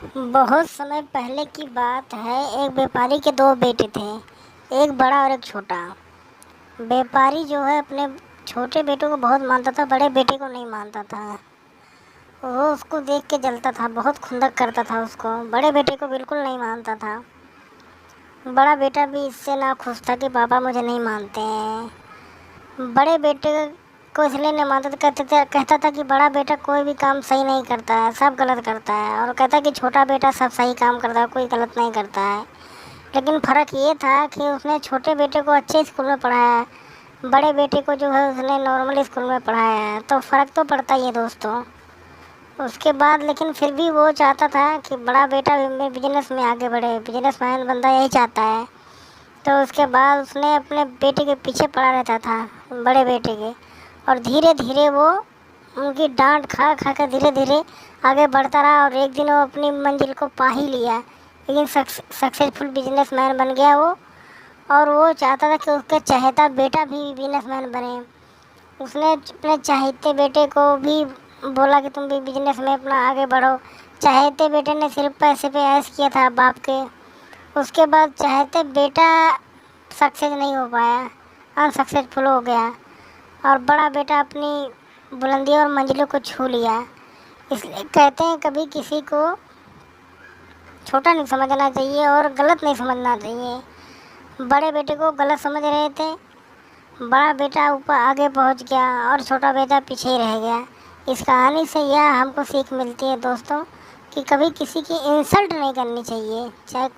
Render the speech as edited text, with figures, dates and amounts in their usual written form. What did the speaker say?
बहुत समय पहले की बात है। एक व्यापारी के दो बेटे थे, एक बड़ा और एक छोटा। व्यापारी जो है अपने छोटे बेटे को बहुत मानता था, बड़े बेटे को नहीं मानता था। वो उसको देख के जलता था, बहुत खुंदक करता था उसको। बड़े बेटे को बिल्कुल नहीं मानता था। बड़ा बेटा भी इससे ना खुश था कि पापा मुझे नहीं मानते हैं। बड़े बेटे को इसलिए नहीं मानता था, कहता था कि बड़ा बेटा कोई भी काम सही नहीं करता है, सब गलत करता है। और कहता कि छोटा बेटा सब सही काम करता है, कोई गलत नहीं करता है। लेकिन फ़र्क ये था कि उसने छोटे बेटे को अच्छे स्कूल में पढ़ाया है, बड़े बेटे को जो है उसने नॉर्मल स्कूल में पढ़ाया है। तो फ़र्क तो पड़ता ही है दोस्तों। उसके बाद लेकिन फिर भी वो चाहता था कि बड़ा बेटा भी बिजनेस में आगे बढ़े, बिजनेसमैन बंदा यही चाहता है। तो उसके बाद उसने अपने बेटे के पीछे पड़ा रहता था, बड़े बेटे के। और धीरे धीरे वो उनकी डांट खा खा कर धीरे धीरे आगे बढ़ता रहा। और एक दिन वो अपनी मंजिल को पा ही लिया, लेकिन सक्सेसफुल बिजनेसमैन बन गया वो। और वो चाहता था कि उसका चहेता बेटा भी बिजनेसमैन बने। उसने अपने चहेते बेटे को भी बोला कि तुम भी बिजनेस में अपना आगे बढ़ो। चहेते बेटे ने सिर्फ पैसे पे ऐश किया था बाप के। उसके बाद चाहते बेटा सक्सेस नहीं हो पाया, अनसक्सेसफुल हो गया। और बड़ा बेटा अपनी बुलंदियों और मंजिलों को छू लिया। इसलिए कहते हैं कभी किसी को छोटा नहीं समझना चाहिए और गलत नहीं समझना चाहिए। बड़े बेटे को गलत समझ रहे थे, बड़ा बेटा ऊपर आगे पहुंच गया और छोटा बेटा पीछे ही रह गया। इस कहानी से यह हमको सीख मिलती है दोस्तों कि कभी किसी की इंसल्ट नहीं करनी चाहिए, चाहे कोई